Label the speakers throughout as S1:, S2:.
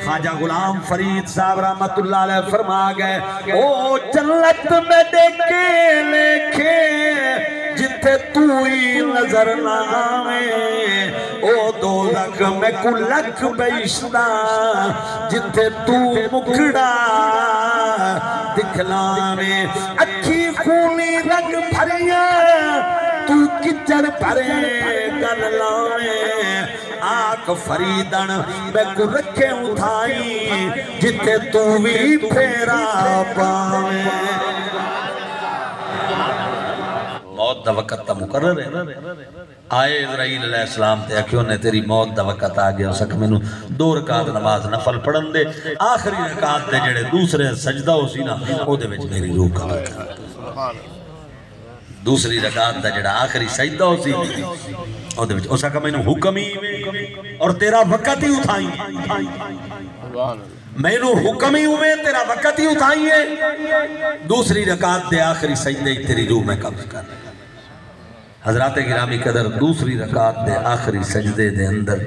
S1: خواجہ غلام فرید صاحب رحمت اللہ علیہ فرما گئے او جنت میں دیکھے لکھے جتھے تو ہی نظر نہ آویں او دوزخ میں کو لکھ بیشتہ جتھے تو مکڑا دکھلاویں اکھی خونی رنگ بھریاں تو کچڑ پرے گل لاویں آنکھ فریدن میں کو رکھے اٹھائی جتے تو بھی پھیرا پاویں موت دا وقت تا مقرر ہے آئے اسرائیل علیہ السلام تے اکیوں نے تیری موت دا وقت آگیا سک میں 2 رکعت نماز نفل پڑھن دے آخری رکعت دے جڑے دوسرے سجدہ ہو سی نا او دے وچ میری روح قبول کر دوسری رکعت دا جڑا آخری سجدہ ہو سی او دے وچ او سکا میں حکم ہی اور تیرا وقت ہی اٹھائیں میں حکم ہی ہوئے تیرا وقت ہی اٹھائیں دوسری رکعت دے آخری سجدے تیری روح میں قبض کر حضرات گرامی قدر دوسری رکعت دے آخری سجدے دے اندر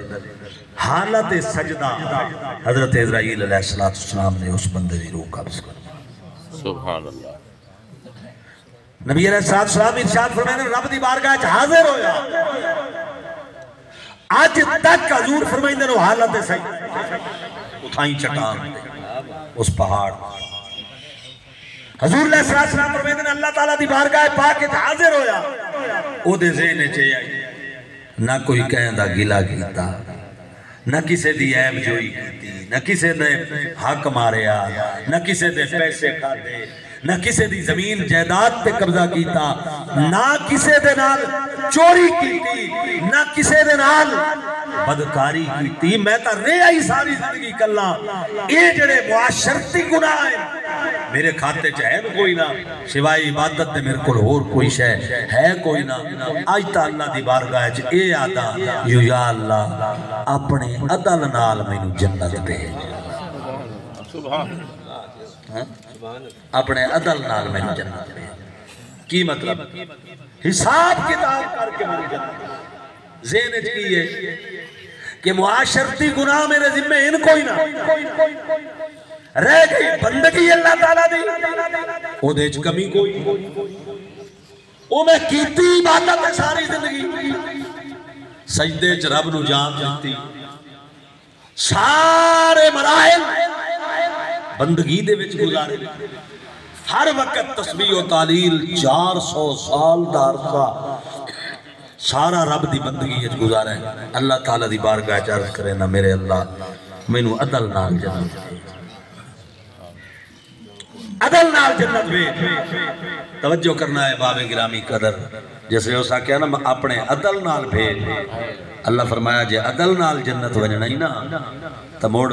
S1: حالت سجدہ حضرت اسرائیل علیہ السلام نے اس بندے دی روح قبض کر
S2: سبحان اللہ
S1: نبی علیہ السلام ارشاد فرمائے رب دی بارگاہ حاضر ہویا آج تک حضور فرمائیں دے حالت سجدہ اٹھائیں چٹان اس پہاڑ حضور علیہ السلام فرمائیں دے اللہ تعالیٰ دی بارگاہ پاک حاضر ہویا او دے ذہن چے آئی نہ کوئی کہیں دا گلا کیتا نہ کسے دی عیب جوئی کیتی نہ کسے دے حق ماریا نہ کسے دے پیسے کھاتے نہ کسے دی زمین جائیداد پہ قبضہ کیتا نہ کسے دے نال چوری کیتی نہ کسے دے نال بدکاری کیتی میں تا رے آئی ساری زندگی کلا اے جڑے معاشرتی گناہ ہیں میرے کھاتے چاہے کوئی نہ سوائے عبادت دے میرے کل اور کوئی شے ہے کوئی نہ آج تا اللہ دی بارگاہ چ اے آدھا یو یا اللہ اپنے عدل نال میں جنت دے
S2: سبحان
S1: اپنے عدل نال میں جنت دے کی مطلب حساب کتاب کر کے میں جنت ذہن کی ہے کہ معاشرتی گناہ میرے ذمہ ان کوئی نہ رہ گئی بندگی اللہ تعالیٰ دی او دیچ کمی کوئی او میں کیتی عبادت ہے ساری زندگی سجدے چ رب نو جان دیتی سارے مراحل بندگی دے وچ گزارے ہر وقت تسبیح و تعلیل 400 سال دا عرصہ سارا رب دی بندگی وچ گزارے اللہ تعالیٰ دی بارگاہ چ عرض کرے نا میرے اللہ مینوں عدل نال جنت دے عدل نال جنت دے توجہ کرنا ہے باب گرامی قدر جیسے ہو سا کیا نا اپنے عدل نال بھیج اللہ فرمایا جے عدل نال جنت وجنا ہی نا تا موڑ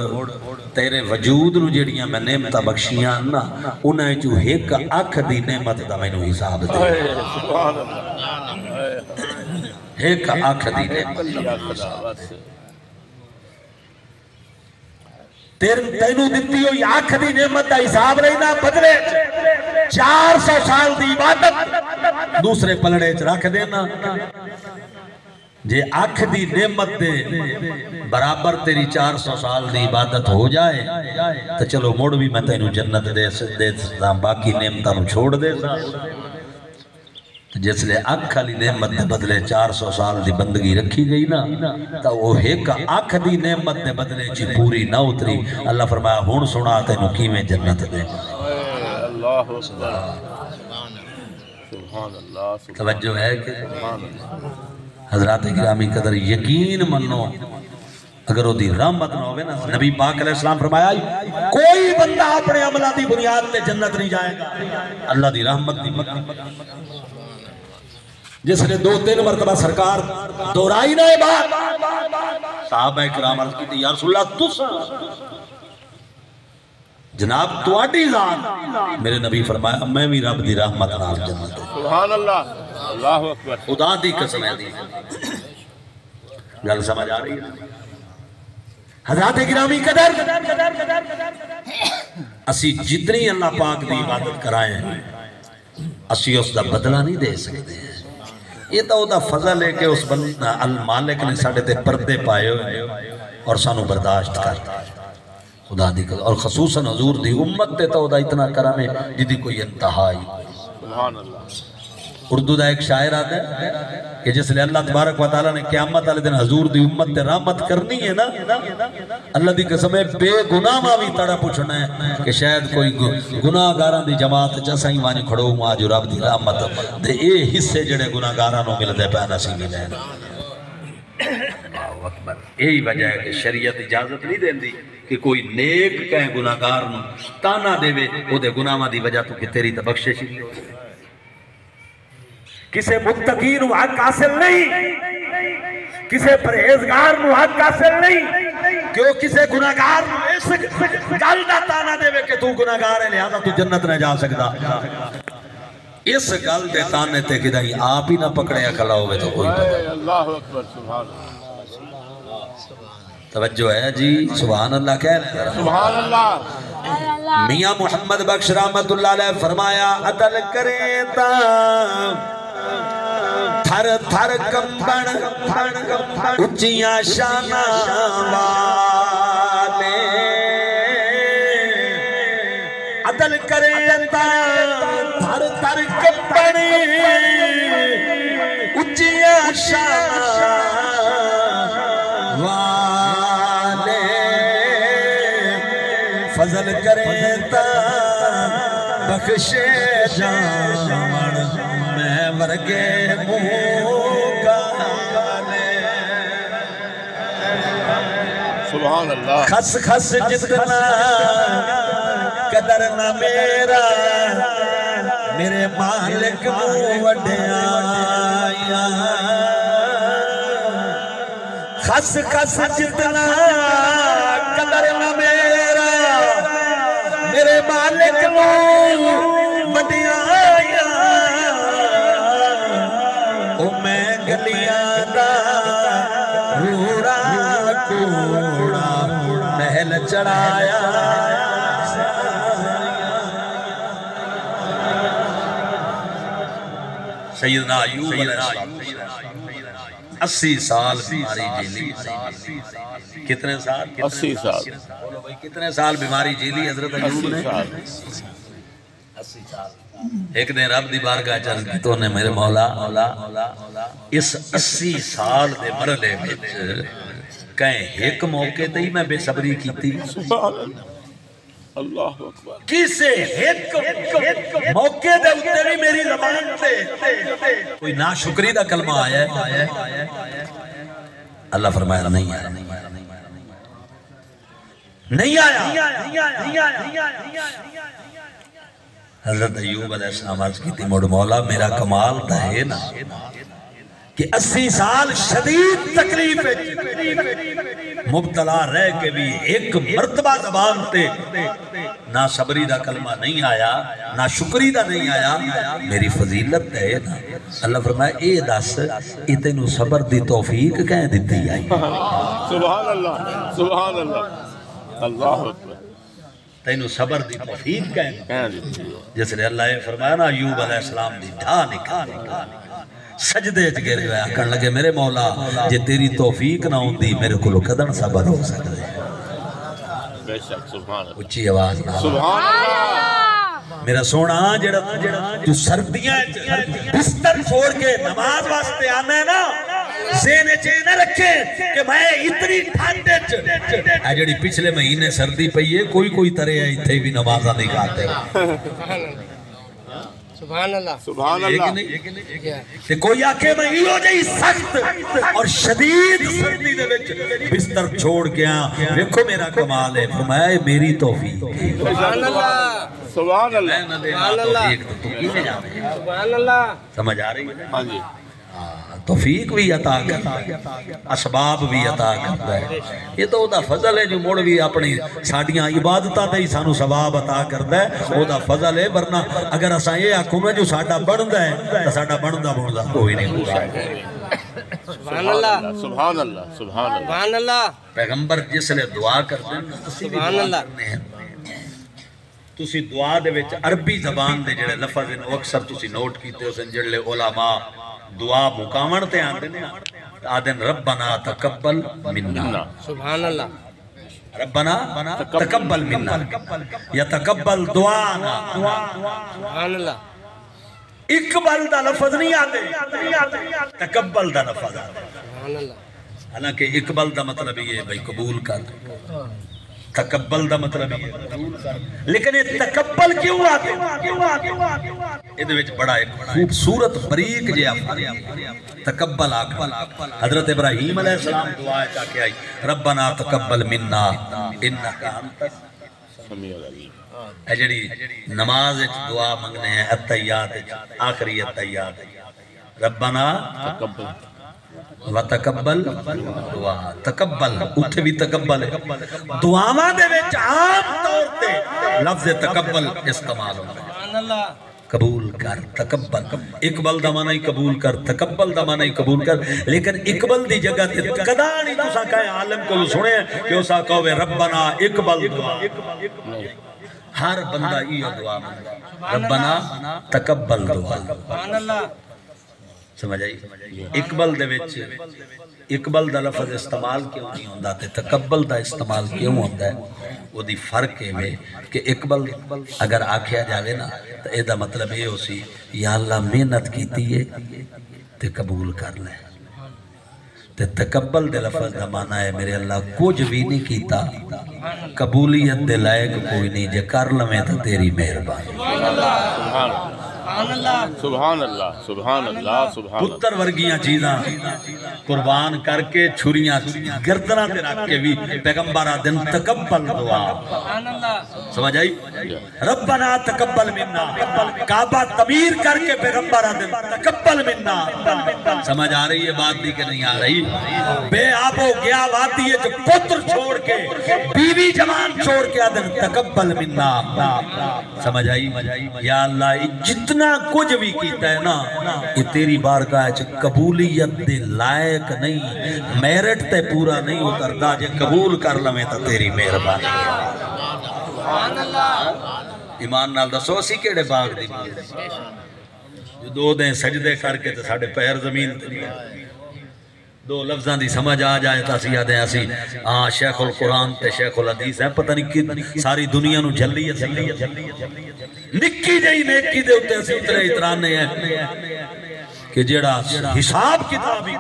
S1: تیرے وجود نو جڑیاں میں نعمتہ بخشیاں نا انہیں جو ایک اکھ دی نعمت دا میں نو حساب دے ایک اکھ دی نعمت تینوں دیتی ہوئی آنکھ دی نعمت دا حساب رہنا بدلے 400 سال دی عبادت دوسرے پلڑے چ رکھ دینا جے آنکھ دی نعمت دے برابر تیری 400 سال دی عبادت ہو جائے تو چلو موڑ بھی میں تینوں جنت دے سکتا باقی نعمتوں چھوڑ دے سا جس لئے آنکھ لی نعمت دے بدلے 400 سال دی بندگی رکھی گئی نا تو وہ ایک آنکھ دی نعمت دے بدلے چی پوری نہ اتری اللہ فرمایا ہون سنا تینوں کیویں جنت دے توجہ ہے کہ حضرات گرامی قدر یقین منو اگر وہ دی رحمت نہ ہوئے نا نبی پاک علیہ السلام فرمایا کوئی بندہ اپنے عملہ دی بنیاد پہ جنت نہیں جائے گا اللہ دی رحمت دی جس نے 2-3 مرتبہ سرکار دورائی نہ بات صحابہ اکرام عرض کی تھی یا رسول اللہ تسا جناب تو آٹی ذات میرے نبی فرمایا میں بھی رب دی رحمت نال جنت
S2: سبحان اللہ اللہ اکبر
S1: خدا دی قسم ہے دی گل سمجھ آ رہی ہے حضرات گرامی قدر اسی جتنی اللہ پاک دی عبادت کرائیں اسی اس دا بدلہ نہیں دے سکتے یہ تو دا فضل ہے کہ اس المالک نے ساڑھے تے پردے پائے ہوئے اور سانو برداشت کرتا خدا دی قسم اور خصوصاً حضور دی امت تے تو دا اتنا کرم ہے جدی کوئی انتہائی
S2: سبحان اللہ
S1: اردو دا ایک شاعر آتا ہے کہ جس لئے اللہ تبارک و تعالیٰ نے قیامت والے دن حضور دی امت تے رحمت کرنی ہے نا اللہ دی قسم ہے بے گناہ ماوی تڑا پوچھنا ہے کہ شاید کوئی گناہ گاران دی جماعت چسا ہی وانی کھڑو ماں جو رب دی رحمت دے اے حصے جڑے گناہ گارانوں مل دے پہنا سی ملے اللہ اکبر یہی وجہ ہے کہ شریعت اجازت نہیں دین دی کہ کوئی نیک کہیں گناہ گار نو تانا دے وے او دے گناہ دی وجہ تو کہ تیری تبخشش ہی کسے متقی نو حق حاصل نہیں کسے پرہیزگار نو حق حاصل نہیں کیوں کسے گناہگار نو اس گل دا تانا دے وے کہ تو گناہگار ہے لہذا تو جنت نہ جا سکتا اس گل دے تانے تے کدائی آپ ہی نہ پکڑے کھلا ہوئے تو کوئی پتہ
S2: اللہ اکبر سبحان اللہ
S1: توجہ ہے جی سبحان اللہ کہہ لیں
S2: سبحان اللہ
S1: میاں محمد بخش رحمت اللہ علیہ فرمایا عدل کرے تا تھر تھر کمبن اچیاں شانہ والے عدل کرے تا تھر تھر کمبن اچیاں شانہ والے فضل کرے تا بخشے جامن میں ورگے موگالے
S2: سبحان اللہ
S1: خس خس جتنا قدر نہ میرا میرے مالک مو وڈیاں خس خس جتنا قدر نہ میرا میرے مالک مو وڈیاں او میں گلیاں دا روڑا کوڑا محل چڑھایا سیدنا ایوب علیہ السلام 80 سال بیماری جیلی کتنے سال
S2: 80 سال
S1: بولو بھائی کتنے سال بیماری جیلی حضرت ایوب نے 80 سال ایک دن رب دی بارگاہ چل کی تو نے میرے مولا اس 80 سال دے مرلے وچ کہیں ایک موقع تے ہی میں بے صبری کیتی
S2: سبحان اللہ اللہ اکبر
S1: کسے ایک موقع دے اتے بھی میری زبان تے کوئی ناشکری دا کلمہ آیا ہے اللہ فرمایا نہیں آیا نہیں آیا حضرت ایوب علیہ السلام عرض کی تھی موڑ مولا میرا کمال دا ہے نا کہ 80 سال شدید تکلیف مبتلا رہ کے بھی ایک مرتبہ زبان تے نہ صبری دا کلمہ نہیں آیا نہ شکری دا نہیں آیا میری فضیلت ہے نا اللہ فرمایا اے دس اتنو صبر دی توفیق کہیں دیتی آئی
S2: سبحان اللہ سبحان اللہ اللہ اکبر
S1: تینو صبر دی توفیق کہیں
S2: دیتی
S1: جس لئے اللہ نے فرمایا نا ایوب علیہ السلام دی ڈھا نکال سجدے چ گر گیا کہنے لگے میرے مولا جے تیری توفیق نہ ہوندی میرے کو کدن صبر ہو سکتا ہے
S2: بے شک سبحان اللہ
S1: اچھی آواز نہ
S2: سبحان اللہ
S1: میرا سونا جڑا جو سردیاں بستر چھوڑ کے نماز واسطے آنا ہے نا ذہن چ نہ رکھے کہ میں اتنی ٹھنڈ چ جڑی پچھلے مہینے سردی پئی ہے کوئی طرح ایتھے بھی نمازاں نہیں کھاتے
S3: سبحان اللہ
S2: سبحان اللہ
S1: کہ کوئی آکے میں ہی ہو جائی سخت اور شدید سردی دے وچ بستر چھوڑ گیا دیکھو میرا کمال ہے فرمایا میری توفیق
S3: سبحان اللہ
S2: سبحان اللہ
S3: سبحان اللہ
S1: سمجھ آ رہی ہے
S2: ہاں جی
S1: توفیق بھی عطا کرتا ہے اسباب بھی عطا کرتا ہے یہ تو دا فضل ہے جو مڑ بھی اپنی ساڑیاں عبادتہ دے ہی سانو ثواب عطا کرتا ہے وہ دا فضل ہے ورنہ اگر اساں یہ آکھوں میں جو ساڑا بڑھندا ہے تو ساڑا بڑھندا کوئی نہیں پورا
S3: سبحان اللہ
S2: سبحان اللہ سبحان اللہ
S3: سبحان اللہ
S1: پیغمبر جس لئے دعا کرتے ہیں
S3: سبحان اللہ
S1: تسی دعا دے وچ عربی زبان دے جڑے لفظ ہیں وہ اکثر تسی نوٹ کیتے ہو سن جڑے علماء دعا مکامن تے آندے نے آدن ربنا تقبل منا
S3: سبحان اللہ
S1: ربنا تقبل منا یا تقبل دعانا
S3: سبحان اللہ
S1: اقبل دا لفظ نہیں آتے تقبل دا لفظ آتے
S3: سبحان اللہ
S1: حالانکہ اقبل دا مطلب یہ ہے بھائی قبول کر تقبل دا مطلب یہ لیکن یہ تقبل کیوں آتے یہ دے وچ بڑا ایک خوبصورت بریک جے تقبل آکھا حضرت ابراہیم علیہ السلام دعا چاہ کے آئی ربنا تقبل منا انکا انت
S2: سمیع العلیم
S1: اے جڑی نماز دعا منگنے ہیں التحیات آخری التحیات ربنا
S2: تقبل
S1: وتقبل دعا تقبل اتھے بھی تقبل ہے دعاواں دے وچ عام طور تے لفظ تقبل استعمال ہوتا ہے
S3: سبحان اللہ
S1: قبول کر تقبل اقبل دا معنی قبول کر تقبل دا معنی قبول کر لیکن اقبل دی جگہ تے کدا نہیں تساں کہے عالم کو سنے کہ اسا کہے ربنا اقبل دعا ہر بندہ یہ دعا مانگے ربنا تقبل دعا
S3: سبحان اللہ
S1: سمجھ آئی اقبل دے وچ اقبل دا لفظ استعمال کیوں نہیں ہوندا تے تقبل دا استعمال کیوں ہوندا ہے وہ دی فرق ہے کہ اقبل اگر آکھیا جاوے نا تو اے دا مطلب یہ ہو سی یا اللہ محنت کیتی ہے تے قبول کر لے تے تقبل دے لفظ دا معنی ہے میرے اللہ کچھ بھی نہیں کیتا قبولیت دے لائق کوئی نہیں جے کر لویں تو تیری مہربانی
S2: سبحان اللہ سبحان اللہ سبحان اللہ
S1: پتر ورگیاں چیزاں قربان کر کے چھریاں گردنہ تے رکھ کے بھی پیغمبر دن تقبل دعا سمجھ آئی ربنا تقبل منا کعبہ تعمیر کر کے پیغمبر دن تقبل منا سمجھ آ رہی ہے بات بھی کہ نہیں آ رہی بے آب ہو گیا واتی ہے جو پتر چھوڑ کے بیوی جوان چھوڑ کے دن تقبل منا سمجھ آئی یا اللہ جتنا کچھ بھی کیتا ہے نا یہ تیری بارگاہ چ قبولیت دے لائق نہیں میرٹ تے پورا نہیں اتردا جے قبول کر لویں تے تیری مہربانی سبحان اللہ ایمان نال دسو اسی کیڑے باغ دی جو دو دیں سجدے کر کے تے ساڈے پیر زمین تے نہیں دو لفظاں دی سمجھ آ جائے تا اسی آدھیں اسی شیخ القرآن تے شیخ الحدیث ہیں پتہ نہیں ساری دنیا نو جلی نکی جئی نیکی دے ہوتے اسی اترے اترانے ہیں کہ جیڑا حساب کتابی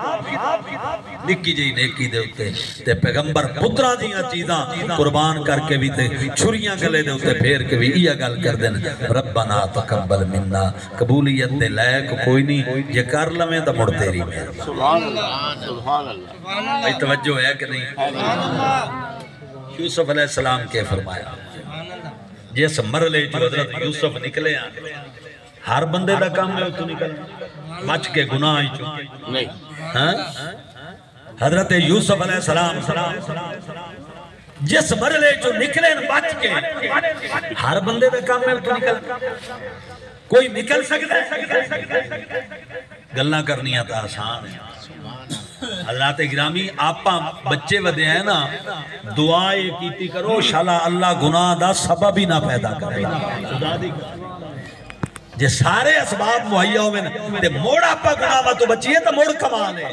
S1: نکی جئی نیکی دے ہوتے تے پیغمبر پترہ دیاں چیزاں قربان کر کے بھی تے چھریاں گلے دے ہوتے پھیر کے بھی یہ گل کر دیں ربنا تقبل منا قبولیت دے لائق کوئی نہیں یہ کر لویں تو مڑ تیری مہربانی
S2: سبحان اللہ سبحان اللہ
S1: بھائی توجہ ہے کہ نہیں یوسف علیہ السلام کے فرمایا جس مرلے جو حضرت یوسف نکلے آنے ہر بندے دا کام ہے تو نکلنا بچ کے گناہ ہی چکے
S2: نہیں
S1: حضرت یوسف علیہ السلام جس مرلے جو نکلے بچ کے ہر بندے دا کام ہے تو نکلنا کوئی نکل سکتا ہے گلہ کرنی آتا آسان ہے حضرات گرامی آپاں بچے ودے ہیں نا دعائیں کیتی کرو شالا اللہ گناہ دا سبب ہی نہ پیدا کرے خدا دی جے سارے اسباب مہیا ہوئے تے موڑ آپا گناہ وا تو بچیے تو موڑ کمال ہے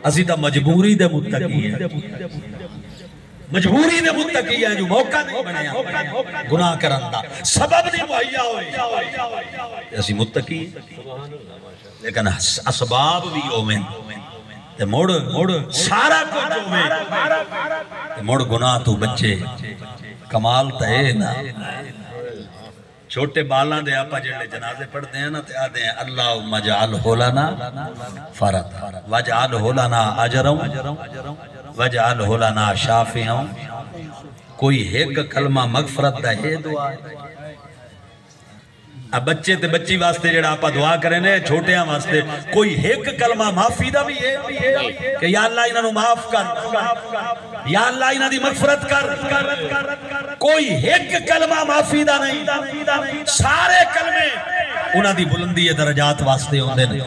S1: اسی تا مجبوری دے متقی ہے مجبوری دے متقی ہے جو موقع نہیں بنے گناہ کرندہ سبب نہیں مہیا ہوئے اسی متقی لیکن اسباب بھی ہوئے تے موڑ سارا کچھ ہوئے تے موڑ گناہ تو بچے کمال تے نا چھوٹے بالاں دے آپا جڑے جنازے پڑھتے ہیں نا تے آدھے ہیں اللہم اجعلہ لنا فرد واجعلہ لنا اجرم واجعلہ لنا شافعا کوئی ایک کلمہ مغفرت دا ہے دعا اب بچے تے بچی واسطے جڑا آپا دعا کریں نے چھوٹے ہاں واسطے کوئی ایک کلمہ معافی دا بھی ہے کہ یا اللہ انہوں معاف کر یا اللہ انہوں دی مغفرت کر کوئی ایک کلمہ معافی دا نہیں سارے کلمے انہوں دی بلندی درجات واسطے ہوندے نے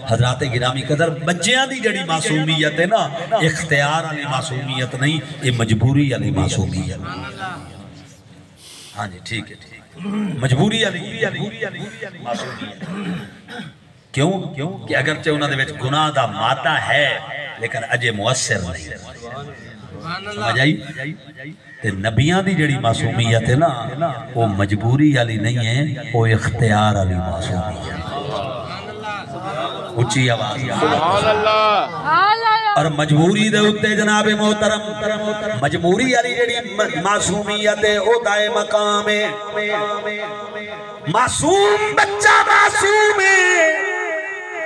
S1: حضرات گرامی قدر بچیاں دی جڑی معصومیت ہے نا اختیار علی معصومیت نہیں یہ مجبوری علی معصومیت ہاں جی ٹھیک ہے مجبوری علی معصومیت کیوں کہ اگرچہ انہوں نے گناہ دا مادہ ہے لیکن اجے مؤثر نہیں سمجھ آئی؟ تے نبیان دی جڑی معصومیت ہے نا وہ مجبوری والی نہیں ہے، وہ اختیار والی معصومیت ہے۔ اچھی آواز
S2: سبحان اللہ۔
S1: اور مجبوری دے اتے جناب محترم، مجبوری والی جڑی معصومیت ہے وہ دائے مقام ہے۔ معصوم بچہ معصوم ہے،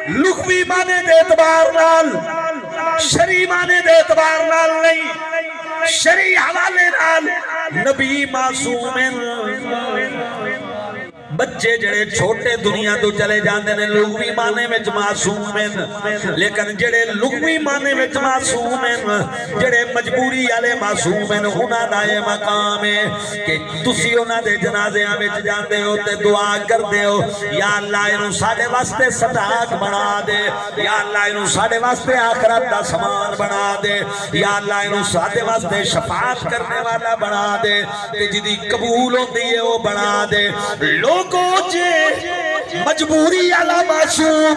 S1: لغوی معنی دے اعتبار نال، شرعی معنی دے اعتبار نال نہیں، شرعی حوالے نال نبی معصوم ہے۔ بچے جڑے چھوٹے دنیا تو چلے جاندے نے لغوی معنی وچ معصوم ہیں، لیکن جڑے لغوی معنی وچ معصوم ہیں، جڑے مجبوری والے معصوم ہیں، انہاں دا یہ مقام ہے کہ تسی انہاں دے جنازیاں وچ جاندے ہو تے دعا کردے ہو، یا اللہ انہوں ساڈے واسطے صداق بنا دے، یا اللہ انہوں ساڈے واسطے آخرت دا سامان بنا دے، یا اللہ انہوں ساڈے واسطے شفاعت کرنے والا بنا دے، تے جدی قبول ہوندی ہے وہ بنا دے۔ لوگوں جے مجبوری والا معصوم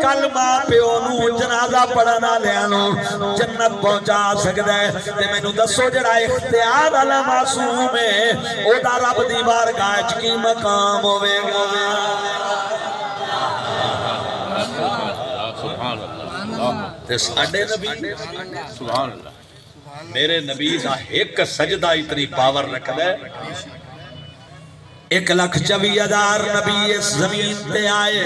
S1: کل ماں پیو نو جنازہ پڑھنا لیانو جنت پہنچا سکدا ہے، تے مینوں دسو جڑا اختیار والا معصوم ہے او دا رب دی بارگاہ وچ کی مقام ہوے گا؟
S2: سبحان اللہ۔
S1: تے ساڈے نبی
S2: سبحان اللہ۔
S1: میرے نبی دا ایک سجدہ اتنی پاور رکھدا ہے، 1,24,000 نبی اس زمین تے آئے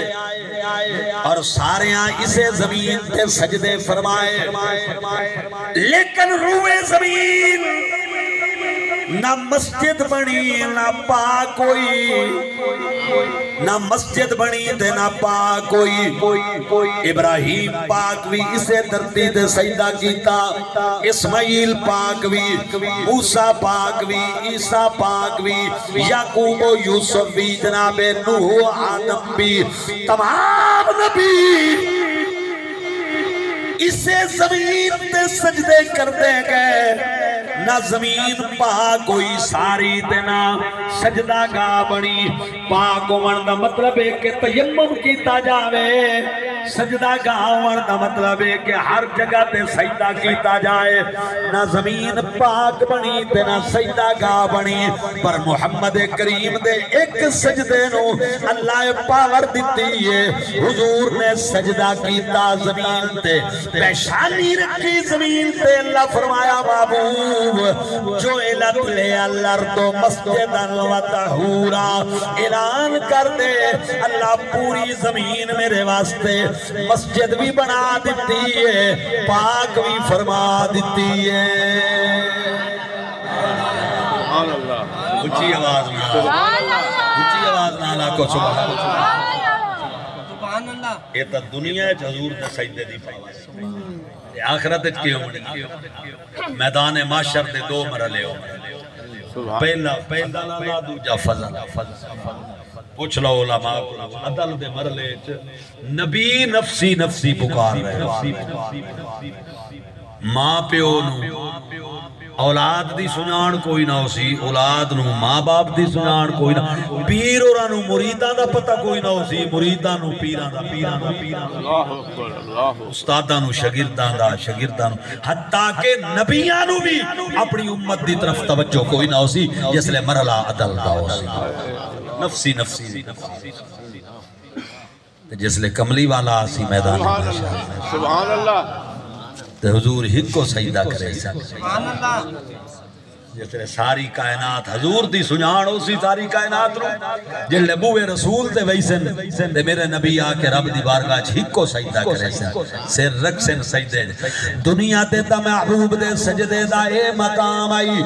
S1: اور سارے اسے زمین تے سجدے فرمائے، لیکن روئے زمین نہ مسجد بنی نہ پاک کوئی، نہ مسجد بنی تے نہ پاک کوئی۔ ابراہیم پاک بھی اسے دھرتی تے سجدہ کیتا، اسماعیل پاک بھی، موسیٰ پاک بھی، عیسیٰ پاک بھی، یعقوب و یوسف بھی، جناب نوح آدم بھی، تمام نبی اسے زمین تے سجدے کرتے گئے۔ نہ زمین پاک کوئی ساری تے نہ سجدہ گاہ بنی۔ پاک ہوਣ دا مطلب ہے کہ تیمم کیتا جاوے، سجدہ گاہ ہوਣ دا مطلب ہے کہ ہر جگہ تے سجدہ کیتا جائے۔ نہ زمین پاک بنی تے نہ سجدہ گاہ بنی، پر محمد کریم دے ایک سجدے نو اللہ پاور دیتی ہے۔ حضور نے سجدہ کیتا زمین تے، پیشانی رکھی زمین تے، اللہ فرمایا محبوب جو علت لے الارض مسجدا و طہورا، اعلان کر دے اللہ پوری زمین میرے واسطے مسجد بھی بنا دیتی ہے، پاک بھی فرما دیتی ہے۔
S2: سبحان اللہ۔
S1: اونچی آواز نہ، اونچی آواز نہ لا کو سبحان اللہ۔ یہ تو دنیا ہے حضور دے سجدے دی پاور، آخرت کیوں نہیں؟ میدان معاشر دے دو مرحلے ہو، پہلا لا دوجا فضل۔ پوچھ لو علماء کو، عدل دے مرحلے نبی نفسی نفسی پکار رہے، ماں پیو نو اولاد دی سنان کوئی نہ ہو سی، اولاد نو ماں باپ دی سنان کوئی نہ، پیر اور نو مریداں دا پتہ کوئی نہ ہو سی، مریداں نو پیراں دا، استاداں نو شاگرداں دا، شاگرداں نو، حتیٰ کہ نبیاں نو بھی اپنی امت دی طرف توجہ کوئی نہ ہو سی، جس لئے مرحلہ عدل دا ہو سی، نفسی نفسی جس لئے کملی والا آسی میدان معاشر۔
S2: سبحان اللہ۔
S1: تے حضور ہی کو سجدہ کرے جس لئے ساری کائنات حضور دی سنان ہو سی، ساری کائنات رو جن لئے بوئے رسول تے ویسن تے میرے نبی آکے رب دی بارگاہ ہی کو سجدہ کرے سر رکھ سن سجدے دنیا تے تا محبوب دے سجدے دا اے مقام آئی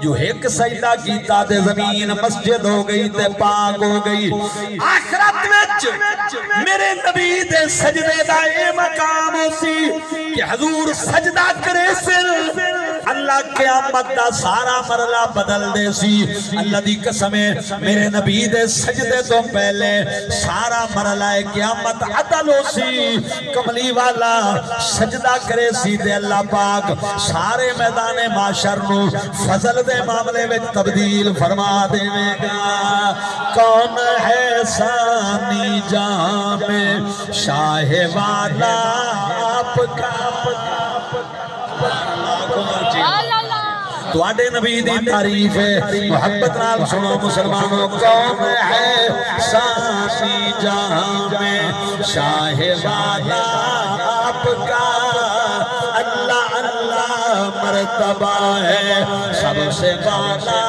S1: جو ایک سجدہ کیتا تے زمین مسجد ہو گئی تے پاک ہو گئی۔ آخرت وچ میرے نبی دے سجدے دا اے مقام ہو سی کہ حضور سجدہ کرے سن، اللہ قیامت دا سارا مرلہ بدل دے سی۔ اللہ دی قسمیں میرے نبی دے سجدے تو پہلے سارا مرلہ قیامت عدل ہو سی، کملی والا سجدہ کرے سی دے اللہ پاک سارے میدان معاشر نو فضل دے معاملے میں تبدیل فرما دے گا۔ کون ہے ثانی جہاں میں شاہ والا آپ کا تواڈے نبی دی تعریف ہے محبت نال سنو مسلمانوں قوم ہے ساسی جہاں میں شاہ والا آپ کا اللہ اللہ مرتبہ ہے سب سے بالا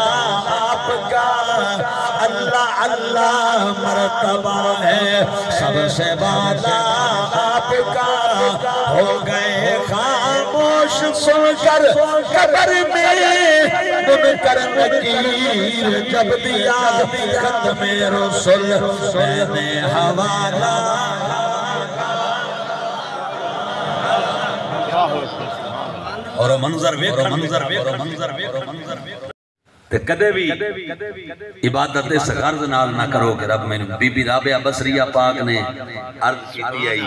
S1: آپ کا اللہ اللہ مرتبہ ہے سب سے بالا آپ کا ہو گئے خاموش سن کر قبر میں منکر نکیر جب دیا ختم رسل میں نے حوالہ اور منظر تے کدے بھی عبادت اس غرض نال نہ کرو کہ رب میں بی بی رابعہ بصریہ پاک نے عرض کی آئی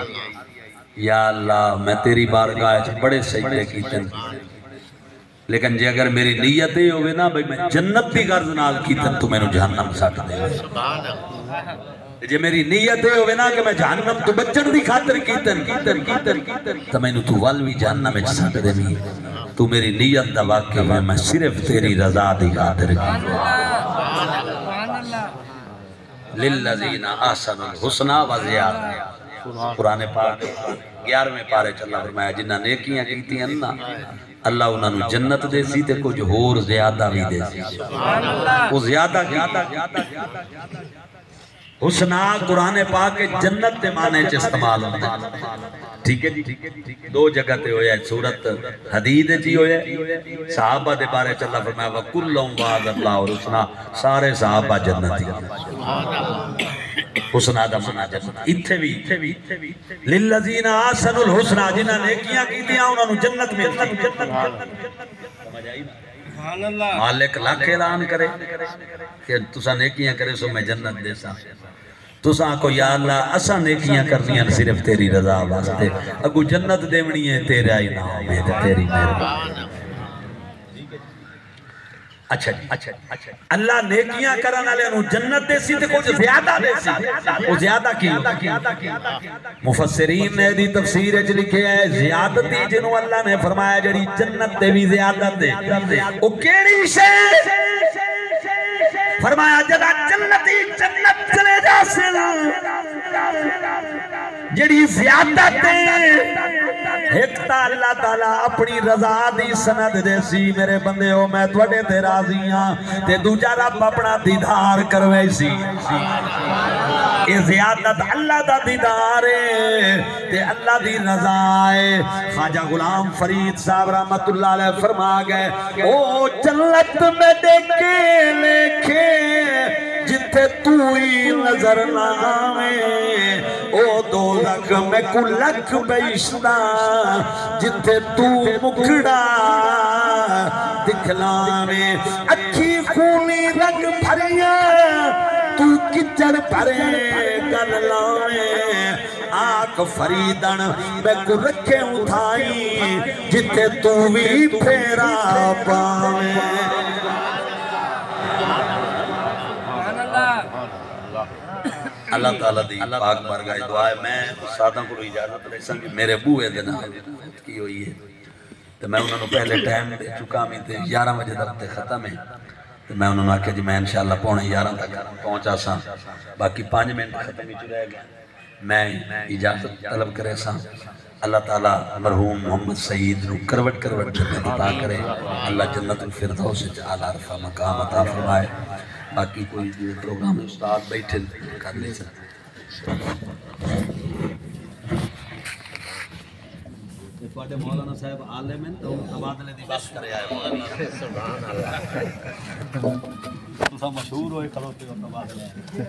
S1: یا اللہ میں تیری بارگاہ بڑے سجدے کیتے لیکن جے اگر میری نیت ہی ہوئے نا بھئی میں جنت بھی غرض نال کیتے تو میں نے جہنم ساتھ دے جے میری نیت ہی ہوئے نا کہ میں جہنم تو بچن دی خاطر کیتے تو میں نے تو والوی جہنم میں ساتھ دے بھی تو میری نیت دا واقع ہے میں صرف تیری رضا دی خاطر للذین احسنوا الحسنى وزیادہ قرآن پاک 11ویں پارے چ اللہ فرمایا جنہ نیکیاں کیتی ہیں نا اللہ انہاں نوں جنت دے سی تے کچھ ہور زیادہ بھی دے سی وہ زیادہ حسنہ قرآن پاک کے جنت دے معنی چ استعمال ہوتا ہے ٹھیک ہے جی دو جگہ تے ہویا ہے سورت حدید جی ہویا ہے صحابہ دے بارے چ اللہ فرمایا وَكُلُّهُمْ وَعَدَ اللَّهُ الْحُسْنَى سارے صحابہ جنتی حسنہ دا معنی جنت اتھے بھی للذین احسنوا الحسنى جنہاں نیکیاں کیتیاں انہاں نوں جنت ملتی مالک لاکھ اعلان کرے کہ تساں نیکیاں کرے سو میں جنت دے سا تساں کو یا اللہ اساں نیکیاں کرنیاں صرف تیری رضا واسطے اگو جنت دیونی ہے تیرا ہی نام ہے تیری مہربانی اچھا اللہ نیکیاں کرن والے نوں جنت دے سی تے کچھ زیادہ دے سی او زیادہ کی مفسرین نے دی تفسیر وچ لکھیا ہے زیادتی جنوں اللہ نے فرمایا جڑی جنت تے بھی زیادت دے او کیڑی شے فرمایا جدا جنتی جنت چلے جاسے جڑی زیادت ایک تا اللہ تعالیٰ اپنی رضا دی سند دے سی میرے بندے ہو میں توڑے تے راضیاں تے دوجہ رب اپنا دیدار کروے سی اے زیادت اللہ دا دیدار ہے تے اللہ دی رضا ہے خواجہ غلام فرید صاحب رحمت اللہ علیہ فرما گئے او جنت میں دیکھے لکھے جتے تو ہی نظر نہ آویں او دوزخ میں کو لکھ بیشتہ جتے تو مکڑا دکھلانے اکھی خونی رنگ بھریا تو کچر بھرے گل لاویں آنکھ فریدن میں کو رکھے اٹھائی جتے تو بھی پھیرا پاویں اللہ تعالیٰ دی پاک بارگاہ دعا ہے میں استادوں کو اجازت لے سن میرے بوئے دن موت کی ہوئی ہے تو میں انہوں نے پہلے ٹائم دے چکا میں تھے 11 بجے تک ختم ہے تو میں انہوں نے آکھا جی میں انشاءاللہ 11:15 تک پہنچا سا باقی 5 منٹ ختم ہی چھ رہ گیا میں اجازت طلب کرے سا اللہ تعالیٰ مرحوم محمد سعید رو کروٹ جنت عطا کرے اللہ جنت الفردوس اعلیٰ رفع مقام عطا فرمائے باقی کوئی پروگرام استاد بیٹھے کر لے سکتے تواڈے مولانا صاحب عالم ہیں تو تبادلے دی بات کرے آئے سبحان اللہ تساں مشہور ہوئے کھلوتے ہو تبادلے